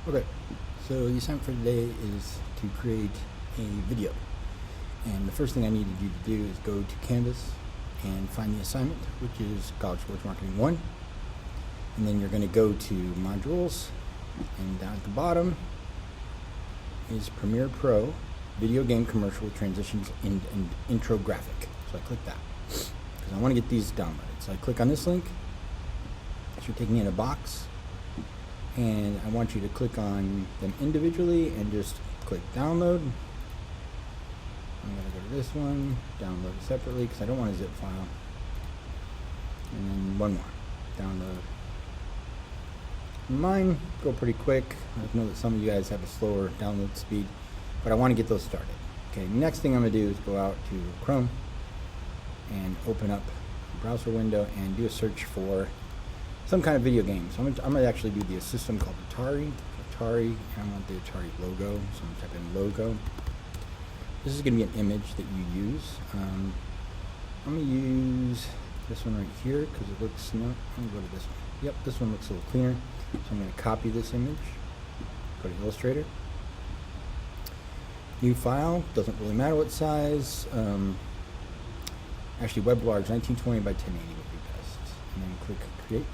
Okay, so the assignment for today is to create a video. And the first thing I needed you to do is go to Canvas and find the assignment, which is College Sports Marketing 1. And then you're going to go to Modules, and down at the bottom is Premiere Pro, Video Game Commercial Transitions and Intro Graphic. So I click that because I want to get these downloaded. So I click on this link. It should take me in a box. And I want you to click on them individually and just click download. I'm going to go to this one, download it separately because I don't want a zip file. And then one more, download. Mine go pretty quick. I know that some of you guys have a slower download speed, but I want to get those started. Okay, next thing I'm going to do is go out to Chrome and open up a browser window and do a search for some kind of video game. So I'm going to actually do the system called Atari, and I want the Atari logo, so I'm going to type in logo. This is going to be an image that you use. I'm going to use this one right here because it looks, no, I'm going to go to this one. Yep, this one looks a little cleaner. So I'm going to copy this image, go to Illustrator. New file, doesn't really matter what size. Actually, web large, 1920 by 1080 would be best. And then click Create.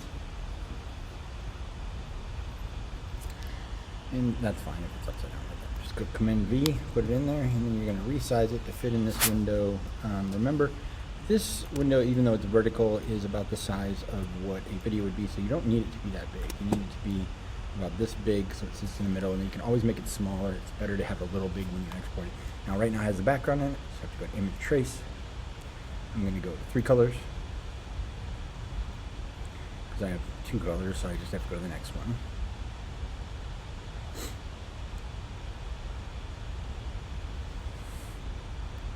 And that's fine if it's upside down like that. Just go Command V, put it in there, and then you're going to resize it to fit in this window. Remember, this window, even though it's vertical, is about the size of what a video would be, so you don't need it to be that big. You need it to be about this big, so it sits in the middle, and you can always make it smaller. It's better to have a little big when you export it. Now, right now it has the background in it, so I have to go to Image Trace. I'm going to go to 3 colors, because I have 2 colors, so I just have to go to the next one.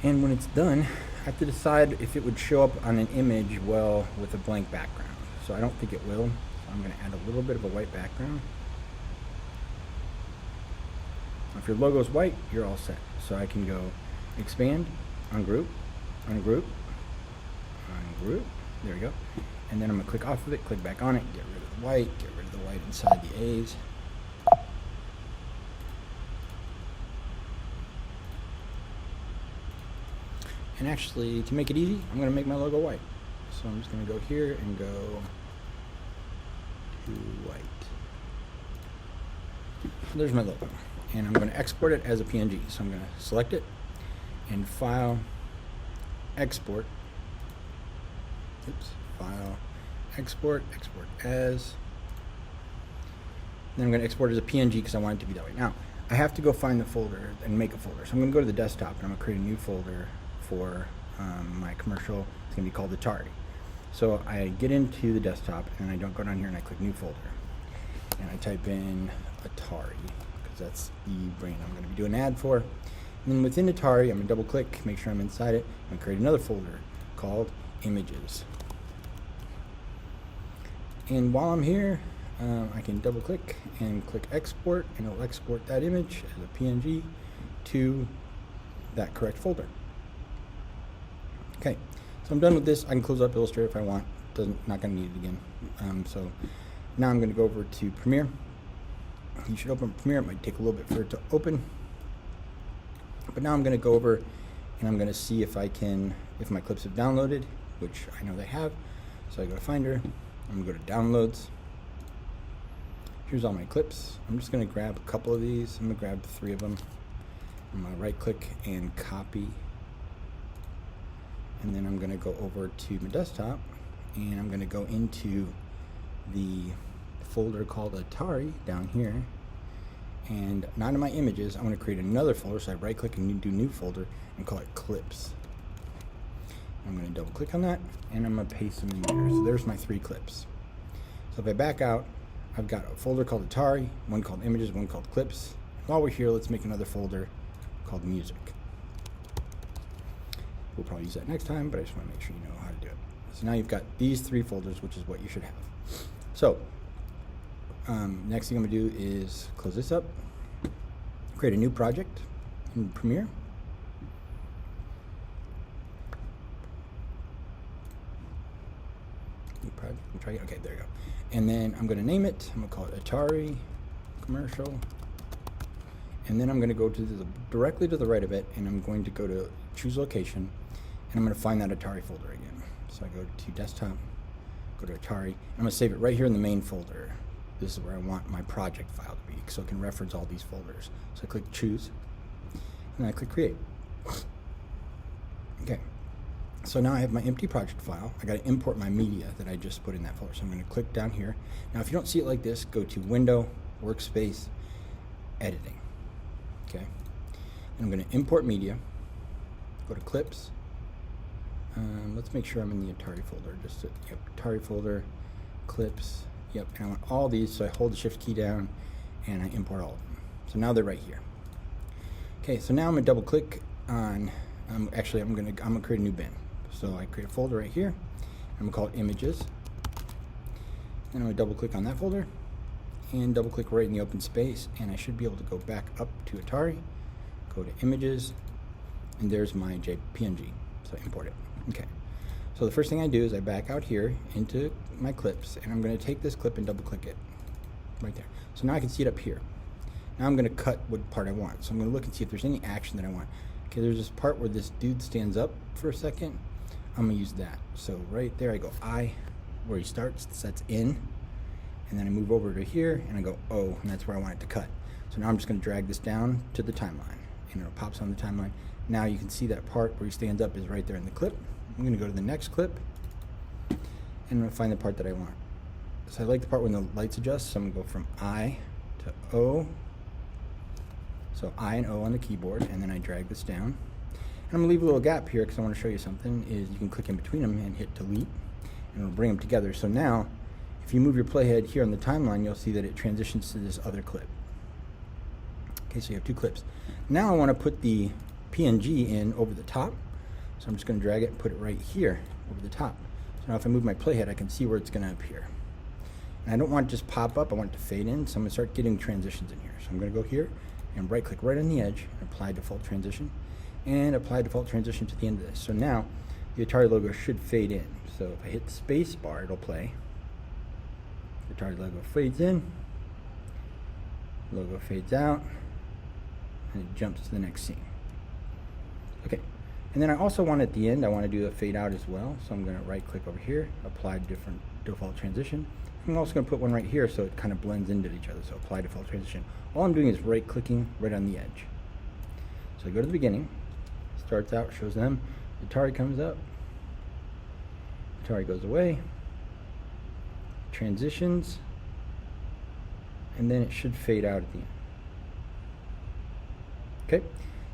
And when it's done, I have to decide if it would show up on an image well with a blank background. So I don't think it will. So I'm going to add a little bit of a white background. If your logo is white, you're all set. So I can go expand, ungroup, ungroup, ungroup. There we go. And then I'm going to click off of it, click back on it, get rid of the white inside the A's. And actually, to make it easy, I'm going to make my logo white. So I'm just going to go here and go to white. There's my logo. And I'm going to export it as a PNG. So I'm going to select it and File, Export. Oops, File, Export, Export as. Then I'm going to export it as a PNG because I want it to be that way. Now, I have to go find the folder and make a folder. So I'm going to go to the desktop and I'm going to create a new folder for my commercial. It's going to be called Atari. So I get into the desktop and I don't go down here and I click new folder. And I type in Atari because that's the brand I'm going to be doing an ad for. And then within Atari, I'm going to double click, make sure I'm inside it. I'm going to create another folder called Images. And while I'm here, I can double click and click export, and it'll export that image as a PNG to that correct folder. Okay, so I'm done with this. I can close up Illustrator if I want. Not going to need it again. So now I'm going to go over to Premiere. You should open Premiere. It might take a little bit for it to open. But now I'm going to go over and I'm going to see if if my clips have downloaded, which I know they have. So I go to Finder. I'm going to go to Downloads. Here's all my clips. I'm just going to grab a couple of these. I'm going to grab 3 of them. I'm going to right click and copy. And then I'm going to go over to my desktop and I'm going to go into the folder called Atari down here. And not in my images, I'm going to create another folder. So I right click and do new folder and call it Clips. I'm going to double click on that and I'm going to paste them in there. So there's my 3 clips. So if I back out, I've got a folder called Atari, one called Images, one called Clips. While we're here, let's make another folder called Music. We'll probably use that next time, but I just want to make sure you know how to do it. So now you've got these 3 folders, which is what you should have. So next thing I'm going to do is close this up, create a new project in Premiere. New project. Okay, there you go. And then I'm going to name it. I'm going to call it Atari Commercial. And then I'm going to go to directly to the right of it, and I'm going to go to choose location, and I'm going to find that Atari folder again. So I go to desktop, go to Atari, and I'm going to save it right here in the main folder. This is where I want my project file to be, so it can reference all these folders. So I click choose, and I click create. Okay, so now I have my empty project file. I got to import my media that I just put in that folder. So I'm going to click down here. Now, if you don't see it like this, go to Window, Workspace, Editing. Okay, and I'm going to import media. Go to Clips. Let's make sure I'm in the Atari folder. Yep, Atari folder, Clips. Yep, and I want all these, so I hold the Shift key down and I import all of them. So now they're right here. Okay, so now I'm going to double click on. Actually, I'm gonna create a new bin. So I create a folder right here. I'm gonna call it Images. And I'm gonna double click on that folder and double click right in the open space, and I should be able to go back up to Atari, go to Images, and there's my PNG. So I import it. Okay. So the first thing I do is I back out here into my clips, and I'm gonna take this clip and double click it right there. So now I can see it up here. Now I'm gonna cut what part I want. So I'm gonna look and see if there's any action that I want. Okay, there's this part where this dude stands up for a second. I'm gonna use that. So right there I go I, where he starts, that's in, and then I move over to here and I go O, and that's where I want it to cut. So now I'm just gonna drag this down to the timeline, and it pops on the timeline. Now you can see that part where he stands up is right there in the clip. I'm gonna go to the next clip, and I'm gonna find the part that I want. So I like the part when the lights adjust, so I'm gonna go from I to O. So I and O on the keyboard, and then I drag this down. And I'm gonna leave a little gap here because I want to show you something. Is you can click in between them and hit delete, and it'll bring them together. So now, if you move your playhead here on the timeline, you'll see that it transitions to this other clip. Okay, so you have two clips. Now I want to put the PNG in over the top. So I'm just gonna drag it and put it right here over the top. So now if I move my playhead, I can see where it's gonna appear. And I don't want it to just pop up, I want it to fade in, so I'm gonna start getting transitions in here. So I'm gonna go here and right click right on the edge and apply default transition, and apply default transition to the end of this. So now the Atari logo should fade in. So if I hit the space bar, it'll play. The Atari logo fades in, logo fades out, and it jumps to the next scene. Okay, and then I also want at the end, I want to do a fade out as well. So I'm going to right click over here, apply different default transition. I'm also going to put one right here so it kind of blends into each other. So apply default transition. All I'm doing is right clicking right on the edge. So I go to the beginning, starts out, shows them, Atari comes up, Atari goes away, transitions, and then it should fade out at the end. Okay,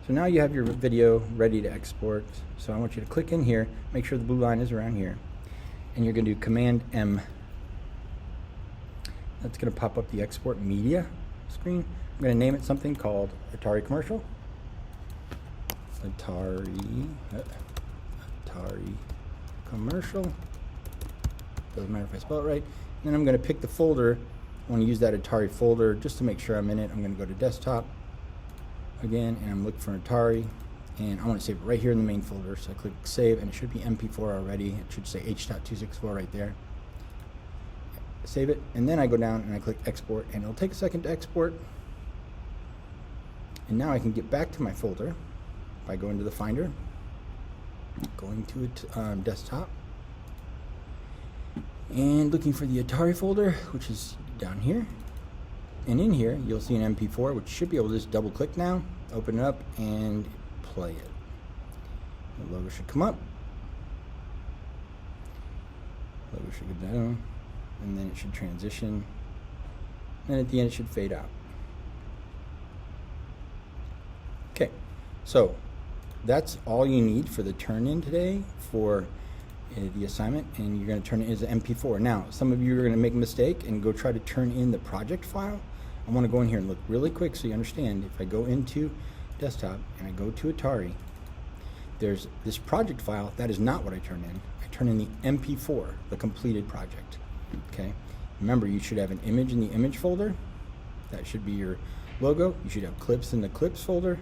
so now you have your video ready to export. So I want you to click in here, make sure the blue line is around here, and you're going to do Command M. That's going to pop up the export media screen. I'm going to name it something called Atari Commercial. Atari Commercial. Doesn't matter if I spell it right. And then I'm going to pick the folder. I want to use that Atari folder just to make sure I'm in it. I'm going to go to Desktop again, and I'm looking for Atari, and I want to save it right here in the main folder. So I click Save, and it should be MP4 already. It should say H.264 right there. Save it, and then I go down and I click Export, and it'll take a second to export. And now I can get back to my folder by going to the Finder, going to it, Desktop, and looking for the Atari folder, which is down here. And in here, you'll see an MP4, which should be able to just double click now, open it up, and play it. The logo should come up. Logo should go down, and then it should transition. And at the end, it should fade out. Okay, so that's all you need for the turn-in today for the assignment, and you're going to turn it as an MP4. Now, some of you are going to make a mistake and go try to turn in the project file. I want to go in here and look really quick so you understand. If I go into Desktop and I go to Atari, there's this project file. That is not what I turn in. I turn in the MP4, the completed project. Okay. Remember, you should have an image in the image folder. That should be your logo. You should have clips in the clips folder.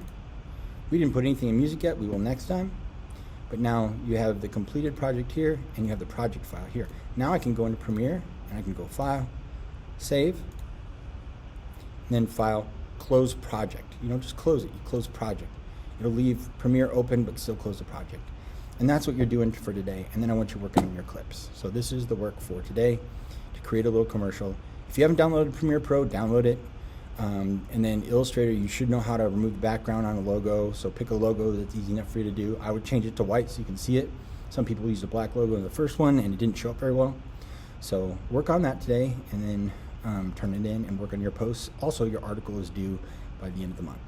We didn't put anything in music yet. We will next time. But now you have the completed project here, and you have the project file here. Now I can go into Premiere, and I can go File, Save, then File, Close Project. You don't just close it, you close Project. It'll leave Premiere open, but still close the project. And that's what you're doing for today. And then I want you working on your clips. So this is the work for today, to create a little commercial. If you haven't downloaded Premiere Pro, download it. And then Illustrator, you should know how to remove the background on a logo. So pick a logo that's easy enough for you to do. I would change it to white so you can see it. Some people used a black logo in the first one and it didn't show up very well. So work on that today, and then turn it in and work on your posts. Also, your article is due by the end of the month.